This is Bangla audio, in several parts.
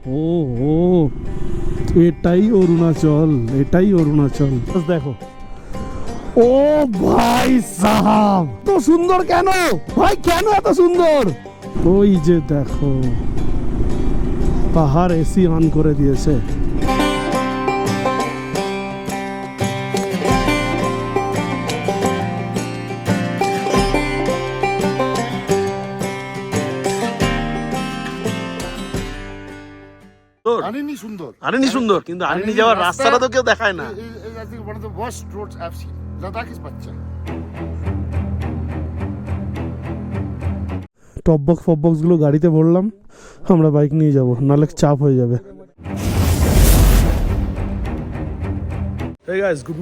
ও ও, এটাই অরুণাচল, এটাই অরুণাচল। দেখো, ও ভাই সাহাব, তো সুন্দর কেন ভাই, কেন এত সুন্দর? ওই যে দেখো, পাহাড় এসি অন করে দিয়েছে। আনিনি সুন্দর, আনিনি সুন্দর, কিন্তু আনিনি যাওয়ার রাস্তাটা তো কেউ দেখায় না। I think one of the worst roads I've seen. Ladakh is বাচ্চা। টপ বক্স ফপ বক্স গুলো গাড়িতে ভরলাম, আমরা বাইক নিয়ে যাব, নাহলে চাপ হয়ে যাবে। Hey guys, good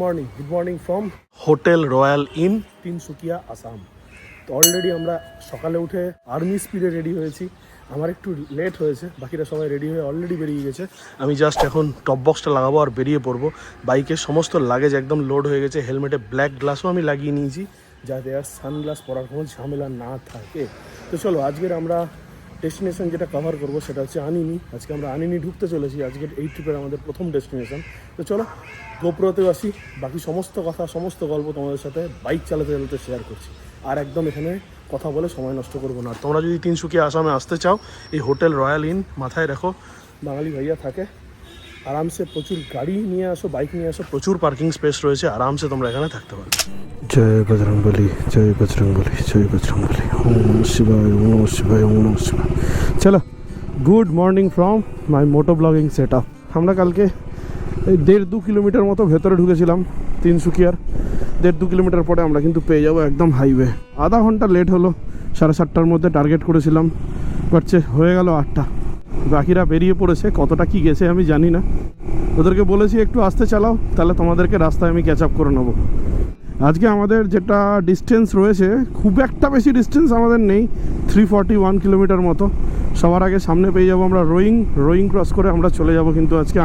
morning from hotel royal in Tinsukia, Assam. তো অলরেডি আমরা সকালে উঠে আর্মি স্পিডে রেডি হয়েছি। আমার একটু লেট হয়েছে, বাকিরা সবাই রেডি হয়ে অলরেডি বেরিয়ে গেছে। আমি জাস্ট এখন টপ বক্সটা লাগাবো আর বেরিয়ে পড়বো। বাইকের সমস্ত লাগেজ একদম লোড হয়ে গেছে, হেলমেটে ব্ল্যাক গ্লাসও আমি লাগিয়ে নিয়েছি, যাতে আর সানগ্লাস পরার কোনো ঝামেলা না থাকে। তো চলো, আজকের আমরা ডেস্টিনেশন যেটা কভার করবো সেটা হচ্ছে আনিনি। আজকে আমরা আনিনি ঢুকতে চলেছি, আজকের এই ট্রিপের আমাদের প্রথম ডেস্টিনেশন। তো চলো গোপ্রোতেও আসি, বাকি সমস্ত কথা সমস্ত গল্প তোমাদের সাথে বাইক চালাতে চালাতে শেয়ার করছি। আর একদম এখানে কথা বলে সময় নষ্ট করবো না। আর তোমরা যদি তিনসুকিয়া আসামে আসতে চাও, এই হোটেল রয়্যাল ইন মাথায় রাখো, বাঙালি ভাইয়া থাকে, আরামসে প্রচুর গাড়ি নিয়ে আসো, বাইক নিয়ে আসো, প্রচুর পার্কিং স্পেস রয়েছে, আরামসে তোমরা এখানে থাকতে পারো। জয় বজরংবলী, জয় বজরংবলী, জয় বজরংবলী, ওম নমঃ শিবায়, ওম নমঃ শিবায়, ওম নমঃ শিবায়। চলো, good morning from my moto ব্লগিং সেট আপ। আমরা কালকে এই 1.5-2 কিলোমিটার মতো ভেতরে ঢুকেছিলাম তিনসুকিয়ার। 1.5-2 কিলোমিটার পরে আমরা কিন্তু পেয়ে যাবো একদম হাইওয়ে। আধা ঘন্টা লেট হলো, 7:30টার মধ্যে টার্গেট করেছিলাম, বাট হয়ে গেল 8টা। বাকিরা বেরিয়ে পড়েছে, কতটা কি গেছে আমি জানি না। ওদেরকে বলেছি একটু আস্তে চালাও, তাহলে তোমাদেরকে রাস্তায় আমি ক্যাচ আপ করে নেবো। আজকে আমাদের যেটা ডিস্টেন্স রয়েছে, খুব একটা বেশি ডিস্টেন্স আমাদের নেই, 341 কিলোমিটার মতো। সবার আগে সামনে পেয়ে যাবো আমরা রোয়িং ক্রস করে আমরা চলে যাব কিন্তু আজকে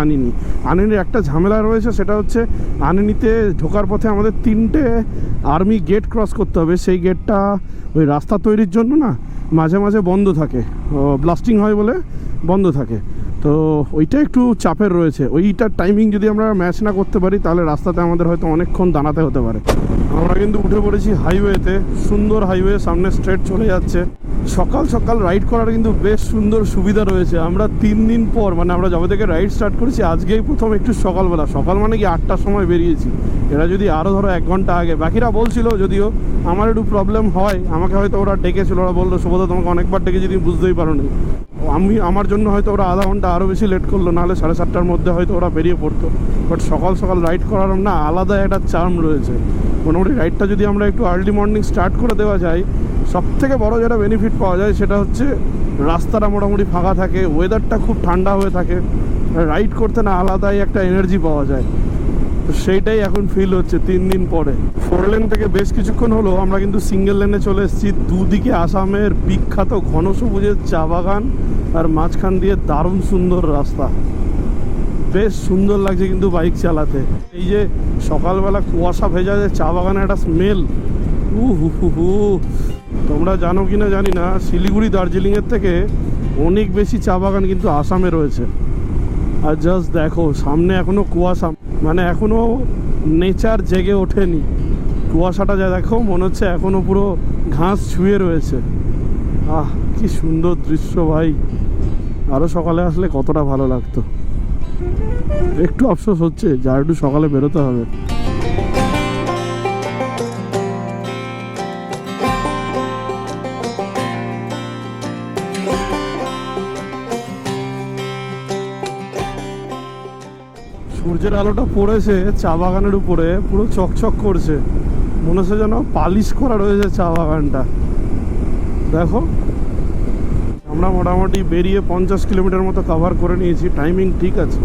আনিনির একটা ঝামেলা রয়েছে, সেটা হচ্ছে আনিনিতে ঢোকার পথে আমাদের 3টে আর্মি গেট ক্রস করতে হবে। সেই গেটটা ওই রাস্তা তৈরির জন্য না মাঝে মাঝে বন্ধ থাকে, ব্লাস্টিং হয় বলে বন্ধ থাকে। তো ওইটা একটু চাপের রয়েছে। ওইটার টাইমিং যদি আমরা ম্যাচ না করতে পারি, তাহলে রাস্তাতে আমাদের হয়তো অনেকক্ষণ দাঁড়াতে হতে পারে। আমরা কিন্তু উঠে পড়েছি হাইওয়েতে, সুন্দর হাইওয়ে, সামনে স্ট্রেট চলে যাচ্ছে। সকাল সকাল রাইড করার কিন্তু বেশ সুন্দর সুবিধা রয়েছে। আমরা 3 দিন পর, মানে আমরা যবে থেকে রাইড স্টার্ট করেছি আজকেই প্রথম একটু সকালবেলা, সকাল মানে কি 8টার সময় বেরিয়েছি। এরা যদি আরও ধরো 1 ঘন্টা আগে, বাকিরা বলছিল, যদিও আমার একটু প্রবলেম হয়, আমাকে হয়তো ওরা ডেকেছিল, ওরা বললো সুবোধ তোমাকে অনেকবার ডেকে যদি বুঝতেই পারো নি। আমার জন্য হয়তো ওরা আধা ঘন্টা আরও বেশি লেট করলো, নাহলে 7:30টার মধ্যে হয়তো ওরা বেরিয়ে পড়তো। বাট সকাল সকাল রাইড করার না আলাদা একটা চার্ম রয়েছে। মোটামুটি রাইডটা যদি আমরা একটু আর্লি মর্নিং স্টার্ট করে দেওয়া যায়, সবথেকে বড় যেটা বেনিফিট পাওয়া যায় সেটা হচ্ছে রাস্তাটা মোটামুটি ফাঁকা থাকে, ওয়েদারটা খুব ঠান্ডা হয়ে থাকে, রাইড করতে না আলাদাই একটা এনার্জি পাওয়া যায়। তো সেইটাই এখন ফিল হচ্ছে 3 দিন পরে। 4 লেন থেকে বেশ কিছুক্ষণ হলো আমরা কিন্তু সিঙ্গেল লেনে চলে এসেছি। দুদিকে আসামের বিখ্যাত ঘন সবুজের চা বাগান, আর মাঝখান দিয়ে দারুণ সুন্দর রাস্তা, বেশ সুন্দর লাগছে কিন্তু বাইক চালাতে। এই যে সকালবেলা কুয়াশা ভেজা যে চা বাগানের একটা স্মেল, তোমরা জানো কি না জানি না, শিলিগুড়ি দার্জিলিংয়ের থেকে অনেক বেশি চা বাগান কিন্তু আসামে রয়েছে। আর জাস্ট দেখো সামনে এখনো কুয়াশা, মানে এখনো নেচার জেগে ওঠেনি। কুয়াশাটা যা দেখো, মনে হচ্ছে এখনো পুরো ঘাস ছুঁয়ে রয়েছে। কি সুন্দর দৃশ্য ভাই, আরও সকালে আসলে কতটা ভালো লাগতো। একটু আফসোস হচ্ছে যা একটু সকালে বেরোতে হবে। সূর্যের আলোটা পড়েছে চা বাগানের উপরে, পুরো চকচক করছে, মনে হচ্ছে যেন পালিশ করা রয়েছে চা বাগানটা। দেখো, আমরা মোটামুটি বেরিয়ে 50 কিলোমিটার মতো কভার করে নিয়েছি, টাইমিং ঠিক আছে।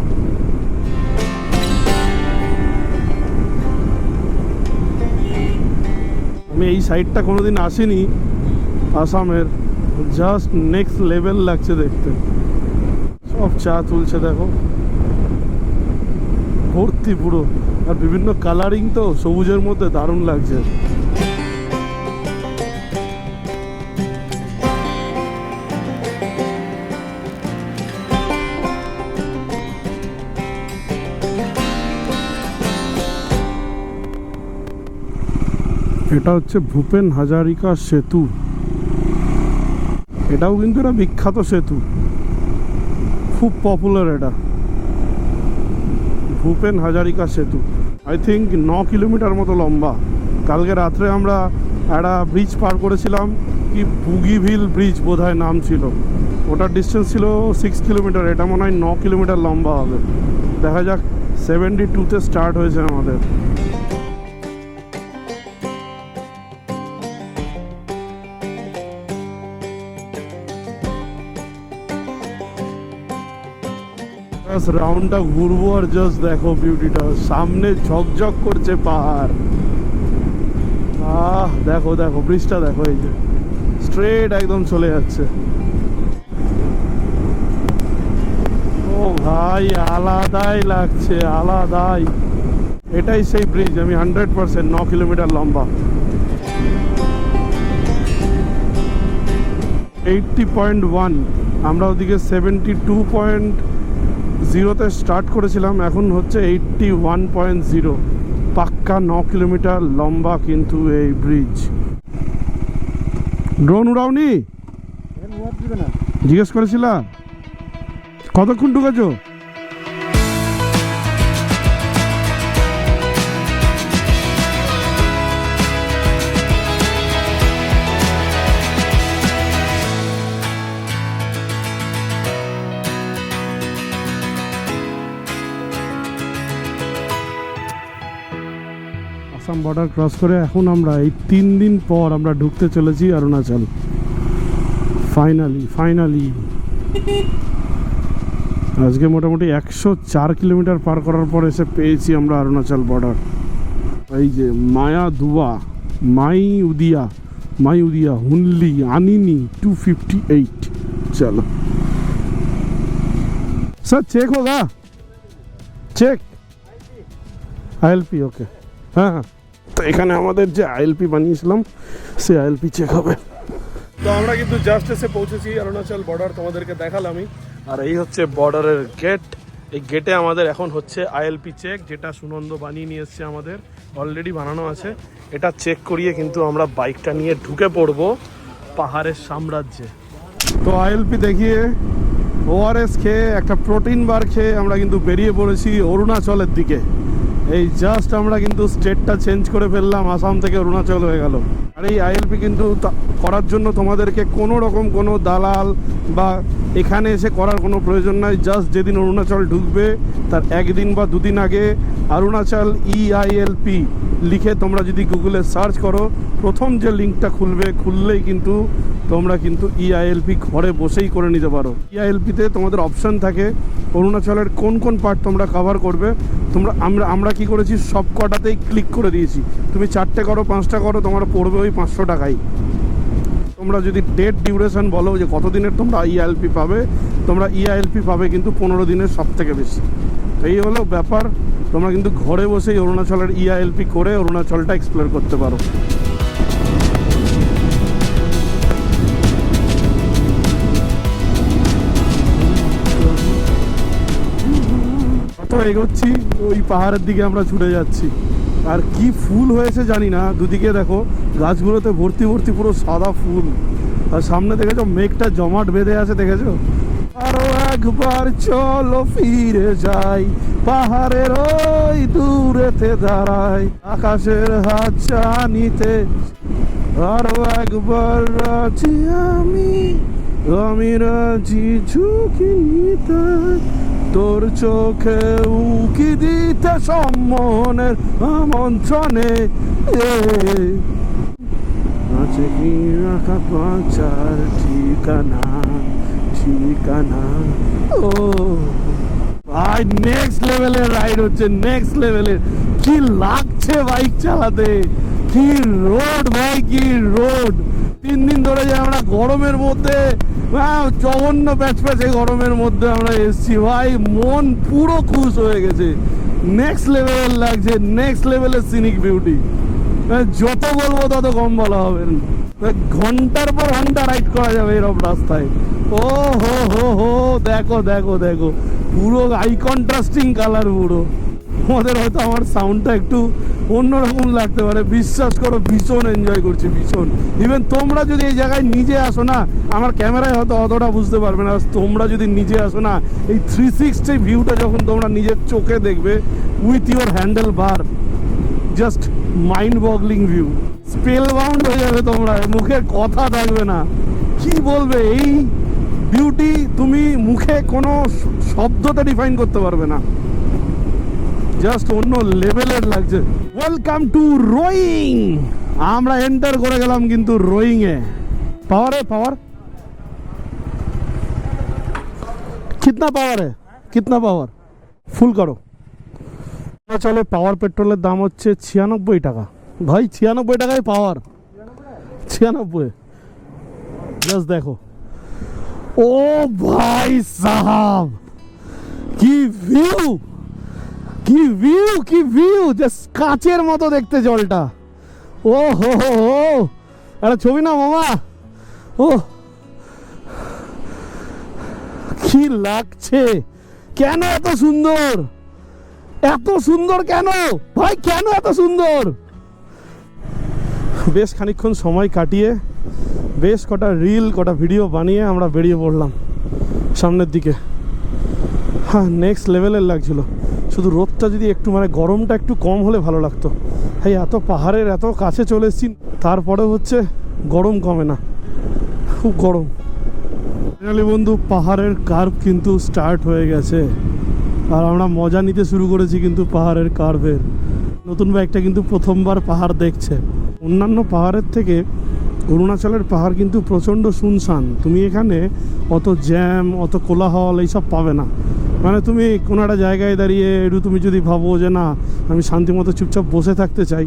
আমি এই সাইডটা কোনোদিন আসিনি আসামের, জাস্ট নেক্সট লেভেল লাগছে দেখতে। সব চা তুলছে দেখো, ভর্তি পুরো, আর বিভিন্ন কালারিং, তো সবুজের মধ্যে দারুণ লাগছে। এটা হচ্ছে ভূপেন হাজারিকা সেতু। এটাও কিন্তু একটা বিখ্যাত সেতু, খুব পপুলার এটা, ভূপেন হাজারিকা সেতু। আই থিঙ্ক 9 কিলোমিটার মতো লম্বা। কালকে রাত্রে আমরা একটা ব্রিজ পার করেছিলাম, কি বুগিভিল ব্রিজ বোধহয় নাম ছিল, ওটার ডিস্টেন্স ছিল 6 কিলোমিটার। এটা মনে হয় 9 কিলোমিটার লম্বা হবে। দেখা যাক, 72-তে স্টার্ট হয়েছে আমাদের। রাউন্ডটা ঘুরবো আর জাস্ট দেখো বিউটিটা, সামনে ঝকঝক করছে পাহাড়। দেখো দেখো ব্রিজটা দেখো, এই যে স্ট্রেট একদম চলে যাচ্ছে। ও ভাই, আলাদাই লাগছে, আলাদাই। এটাই সেই ব্রিজ, আমি 100% 9 কিলোমিটার লম্বা। 80.1, আমরা ওদিকে 72.0-তে স্টার্ট করেছিলাম, এখন হচ্ছে 81.0। পাক্কা 9 কিলোমিটার লম্বা কিন্তু এই ব্রিজ। ড্রোন উড়াওনি? জিজ্ঞেস করেছিলা কতক্ষণ ঢুকেছো? আসাম বর্ডার ক্রস করে এখন আমরা এই 3 দিন পর আমরা ঢুকতে চলেছি অরুণাচল। ফাইনালি আজকে মোটামুটি 104 কিলোমিটার পার করার পর এসে পেয়েছি আমরা অরুণাচল বর্ডার। এই যে মাইউদিয়া হুনলি আনিনি 258। চলো স্যার, চেক হোগা? চেক আইএলপি, ওকে। হ্যাঁ, তো এখানে আমাদের যে আইএলপি বানিয়েছিলাম সে আইএলপি চেক হবে। তো আমরা কিন্তু জাস্ট এসে পৌঁছেছি অরুণাচল বর্ডার, তোমাদেরকে দেখালামই। আর এই হচ্ছে বর্ডারের গেট। এই গেটে আমাদের এখন হচ্ছে আইএলপি চেক, যেটা সুনন্দ বানিয়ে নিয়ে এসছে, আমাদের অলরেডি বানানো আছে। এটা চেক করিয়ে কিন্তু আমরা বাইকটা নিয়ে ঢুকে পড়বো পাহাড়ের সাম্রাজ্যে। তো আইএলপি দেখিয়ে, ওআরএস খেয়ে, একটা প্রোটিন বার খেয়ে আমরা কিন্তু বেরিয়ে পড়েছি অরুণাচলের দিকে। এই জাস্ট আমরা কিন্তু স্টেটটা চেঞ্জ করে ফেললাম, আসাম থেকে অরুণাচল হয়ে গেল। আর এই আইএলপি কিন্তু করার জন্য তোমাদেরকে কোনো রকম কোনো দালাল বা এখানে এসে করার কোনো প্রয়োজন নাই। জাস্ট যেদিন অরুণাচল ঢুকবে তার 1 দিন বা 2 দিন আগে অরুণাচল EILP লিখে তোমরা যদি গুগলে সার্চ করো, প্রথম যে লিঙ্কটা খুললেই কিন্তু তোমরা কিন্তু EILP ঘরে বসেই করে নিতে পারো। EILP-তে তোমাদের অপশান থাকে অরুণাচলের কোন কোন পার্ট তোমরা কভার করবে। আমরা কি করেছি, সব কটাতেই ক্লিক করে দিয়েছি। তুমি 4টে করো, 5টা করো, তোমার পড়বে ওই 500 টাকাই। তোমরা যদি ডেট ডিউরেশন বলো যে কত দিনের তোমরা EILP পাবে, তোমরা EILP পাবে কিন্তু 15 দিনের, সব থেকে বেশি। এই হলো ব্যাপার। তোমরা কিন্তু ঘরে বসেই অরুণাচলের EILP করে অরুণাচলটা এক্সপ্লোর করতে পারো। কত এগোচ্ছি, ওই পাহাড়ের দিকে আমরা ছুটে যাচ্ছি। আর কি ফুল হয়েছে জানি না, দুদিকে দেখো গাছগুলোতে ভর্তি পুরো সাদা ফুল। আর সামনে দেখেছো মেঘটা জমাট বেঁধে আছে, দেখেছো? আরো একবার চলো ফিরে যাই, পাহাড়ের ওই দূরেতে দাঁড়াই, আকাশের হাত জানিতে। আরো একবার রাজি আমি রাজি ঝুঁকি নিতে, তোর চোখে উকি দিতে সম্মানের আমন্ত্রণে। আছে কি রাখা পাচার ঠিকানা। ও ভাই, নেক্সট লেভেলের রাইড হচ্ছে, নেক্সট লেভেলের। কি লাগছে বাইক চালাতে, কি রোড ভাই, কি রোড। 3 দিন ধরে যে আমরা গরমের মধ্যে, জঘন্য প্যাচপ্যাচে গরমের মধ্যে আমরা এসছি ভাই, মন পুরো খুশ হয়ে গেছে। নেক্সট লেভেলের লাগছে, নেক্সট লেভেলের সিনিক বিউটি। যত বলবো তত কম বলা হবে। ঘন্টার পর ঘন্টা রাইড করা যাবে এরকম রাস্তায়। ও হো, দেখো দেখো দেখো, পুরো আই কন্ট্রাস্টিং কালার পুরো। আমাদের হয়তো আমার সাউন্ডটা একটু অন্যরকম লাগতে পারে, বিশ্বাস করো ভীষণ এনজয় করছি, ভীষণ। ইভেন তোমরা যদি এই জায়গায় নিজে আসো না, আমার ক্যামেরায় হয়তো অতটা বুঝতে পারবে না, তোমরা যদি নিজে আসো না, এই 360 ভিউটা যখন তোমরা নিজের চোখে দেখবে with your handlebar, just mind boggling view, spellbound হয়ে যাবে তোমরা, মুখে কথা থাকবে না, কি বলবে এই বিউটি তুমি মুখে কোনো শব্দতে ডিফাইন করতে পারবে না, জাস্ট অন্য লেভেলের লাগছে। Welcome to rowing. আমরা এন্টার করে গেলাম কিন্তু রোয়িং এ। পাওয়ার পাওয়ার কিতনা পাওয়ার কিতনা পাওয়ার ফুল করো। চলে পাওয়ার পেট্রোলের দাম হচ্ছে 96 টাকা। ভাই 96 টাকায় পাওয়ার, 96। জাস্ট দেখো, ও ভাই সাহাব কি ভিউ, কি ভিউ, কি ভিউ, জাস্ট কাচের মতো দেখতে জলটা। ও হো হো হো, আরে ছবি না মামা, ও কি লাগছে, কেন এত সুন্দর, এত সুন্দর কেন ভাই, কেন এত সুন্দর। বেশ খানিকক্ষণ সময় কাটিয়ে বেশ কটা রিল কটা ভিডিও বানিয়ে আমরা বেরিয়ে পড়লাম সামনের দিকে। হ্যাঁ, নেক্সট লেভেলের লাগছিল, শুধু রোদটা যদি একটু মানে গরমটা একটু কম হলে ভালো লাগতো। হ্যাঁ, এত পাহাড়ের এত কাছে চলে এসেছি, তারপরে হচ্ছে গরম কমে না, খুব গরম। ফাইনালি বন্ধু, পাহাড়ের কার্ভ কিন্তু স্টার্ট হয়ে গেছে আর আমরা মজা নিতে শুরু করেছি কিন্তু পাহাড়ের কার্ভের। নতুন বাইকটা কিন্তু প্রথমবার পাহাড় দেখছে। অন্যান্য পাহাড়ের থেকে অরুণাচলের পাহাড় কিন্তু প্রচণ্ড শুনশান, তুমি এখানে অত জ্যাম অত কোলাহল এইসব পাবে না। মানে তুমি কোনো একটা জায়গায় দাঁড়িয়ে একটু তুমি যদি ভাবো যে না আমি শান্তিমতো চুপচাপ বসে থাকতে চাই,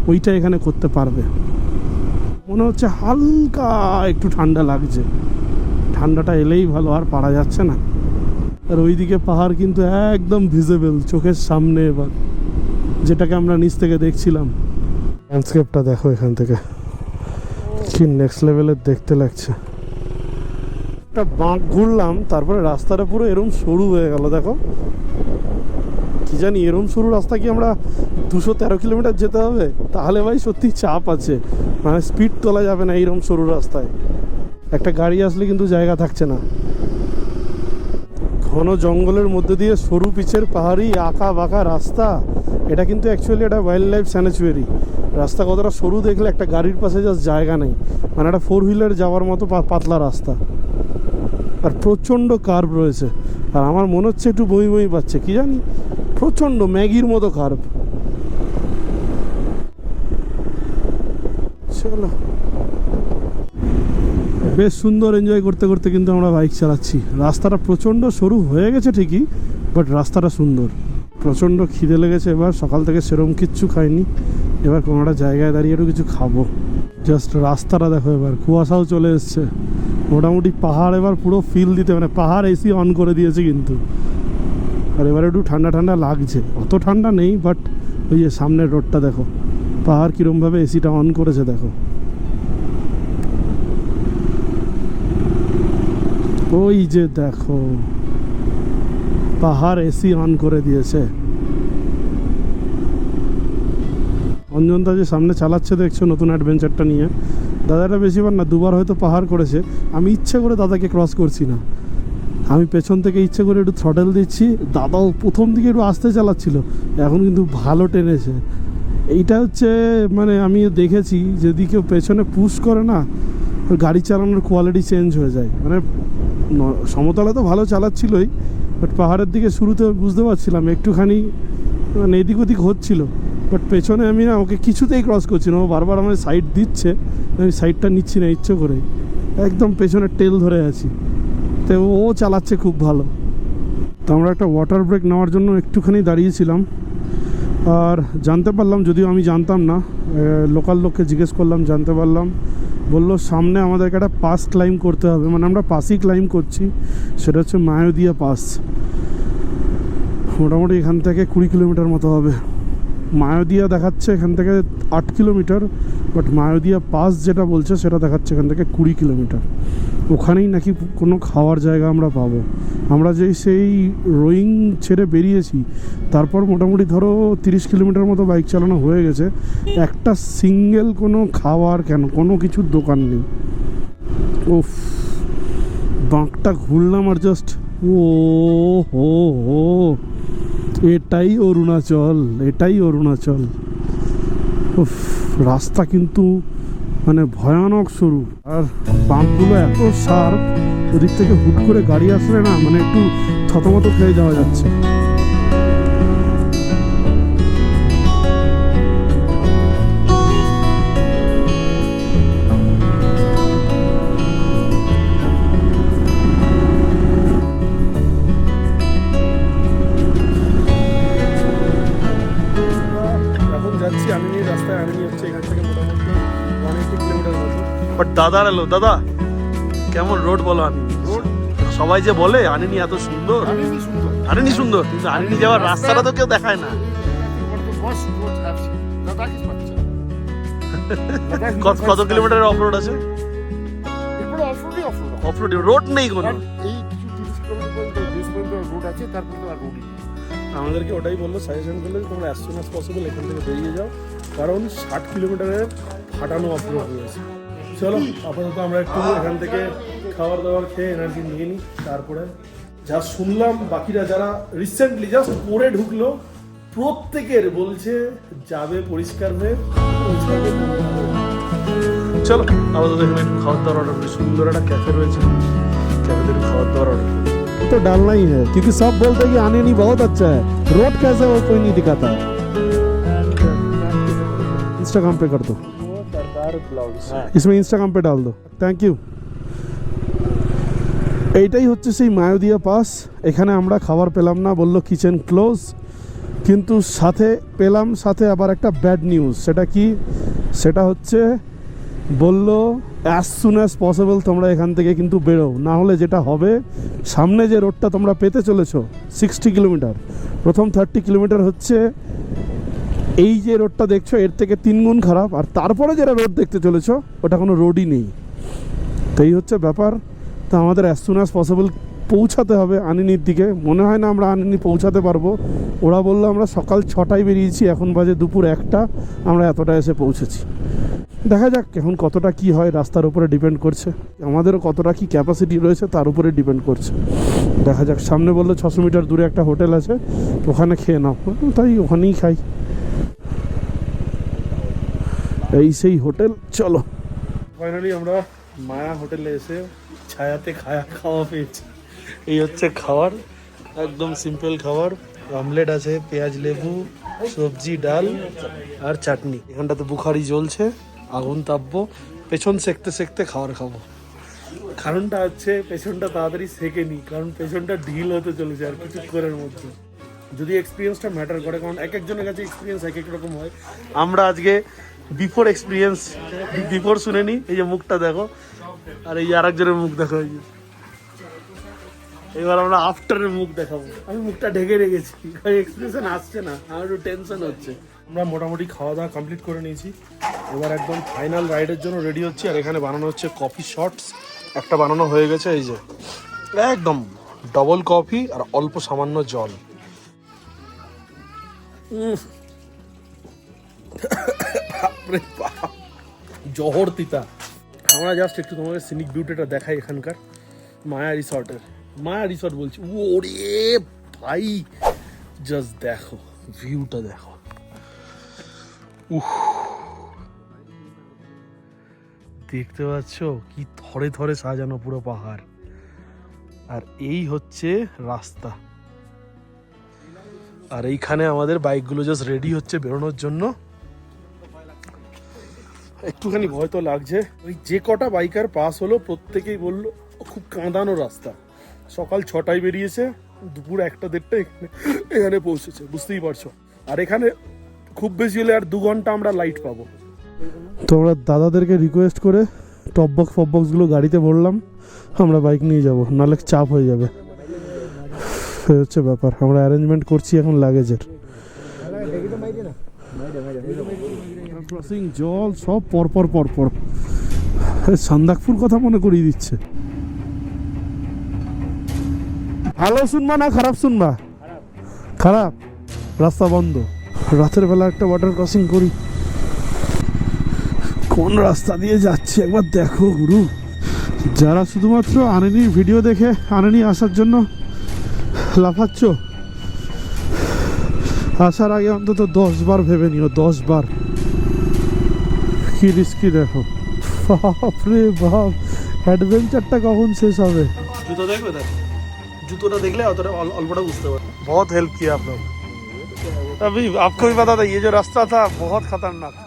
ওইটা এখানে করতে পারবে। মনে হচ্ছে হালকা একটু ঠান্ডা লাগছে, ঠান্ডাটা এলেই ভালো, আর পারা যাচ্ছে না। আর ওইদিকে পাহাড় কিন্তু একদম ভিজিবল চোখের সামনে, এবার যেটাকে আমরা নিচ থেকে দেখছিলাম। ল্যান্ডস্কেপটা দেখো এখান থেকে, কি নেক্সট লেভেলের দেখতে লাগছে। একটা বাঁক ঘুরলাম, তারপরে রাস্তাটা পুরো এরম সরু হয়ে গেল। দেখো কি জানি এরম সরু রাস্তা কি আমরা 213 কিলোমিটার যেতে হবে? তাহলে ভাই সত্যি চাপ আছে, মানে স্পিড তোলা যাবে না এইরকম সরু রাস্তায়। একটা গাড়ি আসলে কিন্তু জায়গা থাকছে না। ঘন জঙ্গলের মধ্যে দিয়ে সরু পিচের পাহাড়ি আঁকা বাঁকা রাস্তা, এটা কিন্তু অ্যাকচুয়ালি একটা ওয়াইল্ড লাইফ স্যানিচুয়ারি। রাস্তা কতটা সরু দেখলে একটা গাড়ির পাশে জাস্ট জায়গা নেই, মানে একটা 4 হুইলার যাওয়ার মতো পাতলা রাস্তা, আর প্রচণ্ড কার্ভ রয়েছে। আর আমার মনে হচ্ছে একটু বমি বমি পাচ্ছে, কি জানি, প্রচণ্ড ম্যাগির মতো কার্ভ। চলো, বেশ সুন্দর এনজয় করতে করতে কিন্তু আমরা বাইক চালাচ্ছি। রাস্তাটা প্রচণ্ড সরু হয়ে গেছে ঠিকই, বাট রাস্তাটা সুন্দর। প্রচণ্ড খিদে লেগেছে এবার, সকাল থেকে সেরকম কিচ্ছু খাইনি, এবার কোনো একটা জায়গায় দাঁড়িয়ে একটু কিছু খাবো। জাস্ট রাস্তাটা দেখো, এবার কুয়াশাও চলে এসছে, মোটামুটি পাহাড় এবার পুরো ফিল দিতে, মানে পাহাড় এসি অন করে দিয়েছে কিন্তু। আর এবার একটু ঠান্ডা ঠান্ডা লাগছে, অত ঠান্ডা নেই, বাট ওই যে সামনের রোডটা দেখো, পাহাড় কীরমভাবে এসিটা অন করেছে দেখো। ওই যে দেখো, পাহাড় এসি অন করে দিয়েছে। অঞ্জনদা যে সামনে চালাচ্ছে দেখছো নতুন অ্যাডভেঞ্চারটা নিয়ে, দাদাটা বেশিবার না 2বার হয়তো পাহাড় করেছে। আমি ইচ্ছে করে দাদাকে ক্রস করছি না, আমি পেছন থেকে ইচ্ছে করে একটু থ্রটেল দিচ্ছি। দাদাও প্রথম দিকে একটু আস্তে চালাচ্ছিল, এখন কিন্তু ভালো টেনেছে। এইটা হচ্ছে মানে আমি দেখেছি যদি কেউ পেছনে পুশ করে না, গাড়ি চালানোর কোয়ালিটি চেঞ্জ হয়ে যায়। মানে সমতলে তো ভালো চালাচ্ছিলই, বাট পাহাড়ের দিকে শুরুতে বুঝতে পারছিলাম একটুখানি মানে এদিক ওদিক হচ্ছিল, বাট পেছনে আমি না ওকে কিছুতেই ক্রস করছি না, ও বারবার আমার সাইড দিচ্ছে, আমি সাইডটা নিচ্ছি না ইচ্ছে করে, একদম পেছনে টেল ধরে আছি। তো ও চালাচ্ছে খুব ভালো। তো আমরা একটা ওয়াটার ব্রেক নেওয়ার জন্য একটুখানি দাঁড়িয়েছিলাম, আর জানতে পারলাম, যদিও আমি জানতাম না, লোকাল লোককে জিজ্ঞেস করলাম, জানতে পারলাম, বললো সামনে আমাদেরকে একটা পাস ক্লাইম করতে হবে। মানে আমরা পাসই ক্লাইম করছি, সেটা হচ্ছে মায়োদিয়া পাস। মোটামুটি এখান থেকে 20 কিলোমিটার মতো হবে। মায়োদিয়া দেখাচ্ছে এখান থেকে 8 কিলোমিটার, বাট মায়োদিয়া পাস যেটা বলছে সেটা দেখাচ্ছে এখান থেকে 20 কিলোমিটার। ওখানেই নাকি কোনো খাওয়ার জায়গা আমরা পাবো। আমরা যেই সেই রোয়িং ছেড়ে বেরিয়েছি, তারপর মোটামুটি ধরো 30 কিলোমিটার মতো বাইক চালানো হয়ে গেছে, একটা সিঙ্গেল কোনো খাওয়ার কোনো কিছুর দোকান নেই। ওফ, বাঁকটা ঘুরলাম আর জাস্ট ও হো হো, এটাই অরুণাচল, এটাই অরুণাচল। উফ, রাস্তা কিন্তু মানে ভয়ানক সরু, আর বাঁকগুলো এত শার্প, ওদিক থেকে হুট করে গাড়ি আসলে না মানে একটু থতমত খেয়ে যাওয়া যাচ্ছে। এখন যাচ্ছি আনিনি রাস্তায়। আনিনি হচ্ছে এখান থেকে মোটামুটি 180 কিলোমিটার মতো। বাট দাদা এলো, দাদা কেমন রোড বলো? আনিনি रोड সবাই যে বলে আনিনি এত সুন্দর, आने नहीं सुंदर আনিনি সুন্দর, কিন্তু আনিনি যাওয়ার রাস্তাটা তো কেউ দেখায় না। worst roads I've seen. Ladakh is বাচ্চা। কত কিলোমিটার অফ রোড আছে? এরপরে অফরোডই অফরোড। অফ রোড রোড নেই কোনো। এই কিছু 30 কিলোমিটার পর্যন্ত 20 পর্যন্ত রোড আছে, তারপর তো আর রোডই নেই। আমাদেরকে ওটাই বললো, সাজেশন করলো যে তোমরা অ্যাজ সুন অ্যাজ পসিবল এখান থেকে বেরিয়ে যাও, কারণ 60 কিলোমিটারের ফাটানো অফ রোড রয়েছে। চলো আপাতত আমরা একটু এখান থেকে খাবার দাবার খেয়ে এনার্জি নিয়ে নিই, তারপরে যা শুনলাম বাকিরা যারা রিসেন্টলি জাস্ট পরে ঢুকলো, প্রত্যেকের বলছে যাবে পরিষ্কার হয়ে, পৌঁছাবে নোংরা হয়ে। চলো আপাতত এখানে একটু খাবার দাবার অর্ডার করি। সুন্দর একটা ক্যাফে রয়েছে, ক্যাফে থেকে খাবার দাবার অর্ডার করি। तो डालना ही है, क्योंकि सब बोलते हैं कि आने नहीं बहुत अच्छा है, रोड कैसा है वो कोई नहीं दिखाता है। इंस्टाग्राम पे कर दो, इसमें इंस्टाग्राम पे डाल दो। Thank you. এইটাই হচ্ছে সেই মায়োদিয়া পাস। এখানে আমরা খাবার পেলাম না, বললো কিচেন ক্লোজ, কিন্তু সাথে পেলাম সাথে আবার একটা ব্যাড নিউজ। সেটা কি? সেটা হচ্ছে বললো অ্যাজ সুন অ্যাজ পসিবল তোমরা এখান থেকে কিন্তু বেরো, না হলে যেটা হবে, সামনে যে রোডটা তোমরা পেতে চলেছো 60 কিলোমিটার, প্রথম 30 কিলোমিটার হচ্ছে এই যে রোডটা দেখছো এর থেকে 3 গুণ খারাপ, আর তারপরে যেটা রোড দেখতে চলেছো ওটা কোনো রোডই নেই। তো এই হচ্ছে ব্যাপার। তো আমাদের অ্যাজ সুন অ্যাজ পসিবল পৌঁছাতে হবে আনিনির দিকে। মনে হয় না আমরা আনিনি পৌঁছাতে পারবো। ওরা বললো আমরা সকাল 6টায় বেরিয়েছি, এখন বাজে দুপুর 1টা, আমরা এতটা এসে পৌঁছেছি। দেখা যাক এখন কতটা কি হয়, রাস্তার উপরে ডিপেন্ড করছে, আমাদেরও কতটা কি ক্যাপাসিটি রয়েছে তার উপরে ডিপেন্ড করছে। দেখা যাক। সামনে বললো 600 মিটার দূরে একটা হোটেল আছে, ওখানে খেয়ে নাও, তাই ওখানেই খাই। এই সেই হোটেল। চলো ফাইনালি আমরা মায়া হোটেলে এসে ছায়াতে খাওয়া পেয়েছি। এই হচ্ছে খাবার, একদম সিম্পল খাবার। অমলেট আছে, পেঁয়াজ লেবু, সবজি, ডাল আর চাটনি। এখানটাতে বুখারি জ্বলছে, আগুন তাপবো, পেছন সেকতে সেকতে খাবার খাবো। কারণটা হচ্ছে পেছনটা তাড়াতাড়ি সেকে নি, কারণ পেছনটা ঢিল হতে চলেছে আর কিছুক্ষণের মধ্যে। যদি এক্সপিরিয়েন্সটা ম্যাটার করে, কারণ এক একজনের কাছে এক্সপিরিয়েন্স এক এক রকম হয়। আমরা আজকে বিফোর এক্সপিরিয়েন্স, বিফোর শুনে নি। এই যে মুখটা দেখো, আর এই যে আরেকজনের মুখ দেখো। এই যে এবার আমরা আফটারের মুখ দেখাবো। আমি মুখটা ঢেকে রেখেছি, এক্সপ্রেশন আসছে না, আমার একটু টেনশন হচ্ছে। আমরা মোটামুটি খাওয়া দাওয়া কমপ্লিট করে নিয়েছি, এবার একদম ফাইনাল রাইডের জন্য রেডি হচ্ছি। আর এখানে বানানো হচ্ছে কফি শটস, একটা বানানো হয়ে গেছে, এই যে একদম ডবল কফি আর অল্প সামান্য জল। জহর তিতা। আমরা জাস্ট একটু তোমাকে সিনিক বিউটিটা দেখাই এখানকার মায়া রিসর্টের। মায়া রিসর্ট বলছি, ওরে ভাই জাস্ট দেখো ভিউটা দেখো। উফ, দেখতে পাচ্ছ কি থরে থরে সাজানো পুরো পাহাড়, আর এই হচ্ছে রাস্তা। আর এইখানে আমাদের বাইকগুলো জাস্ট রেডি হচ্ছে বেরোনোর জন্য। একটুখানি ভয় তো লাগছে। ওই যে কটা বাইকার পাস হলো প্রত্যেকেই বললো খুব কাঁদানো রাস্তা। সকাল 6টায় বেরিয়েছে, দুপুর 1টা-1.5 এখানে পৌঁছেছে, বুঝতেই পারছো। আর এখানে খুব বেশি হলে আর 2 ঘন্টা আমরা লাইট পাবো। তোমরা দাদাদেরকে রিকোয়েস্ট করে টপ বক্সগুলো গাড়িতে ভরলাম, আমরা বাইক নিয়ে যাব, নাহলে চাপ হয়ে যাবে। এই হচ্ছে ব্যাপার। আমরা অ্যারেঞ্জমেন্ট করছি এখন লাগেজের। ক্রসিং জল সব পরপর পরপর সান্দাকপুর কথা মনে করিয়ে দিচ্ছে। ভালো শুনবা না খারাপ শুনবা? খারাপ। রাস্তা বন্ধ, রাতের বেলা একটা ওয়াটার ক্রসিং করি। কোন রাস্তা দিয়ে যাচ্ছে একবার দেখো গুরু। যারা শুধুমাত্র আনেনির ভিডিও দেখে আনেনি আসার জন্য লাফাচ্ছ, আসার আগে অন্তত 10 বার ভেবে নিও, 10 বার। কি রিস্কি দেখো, বাপরে বাপ, অ্যাডভেঞ্চারটা কখন শেষ হবে? জুতো দেখবে, দেখ জুতোটা देखले অতটা অল্পটা বুঝতে পারবে। बहुत हेल्प किया आप लोग। अभी आपको भी पता था ये जो रास्ता था बहुत खतरनाक था।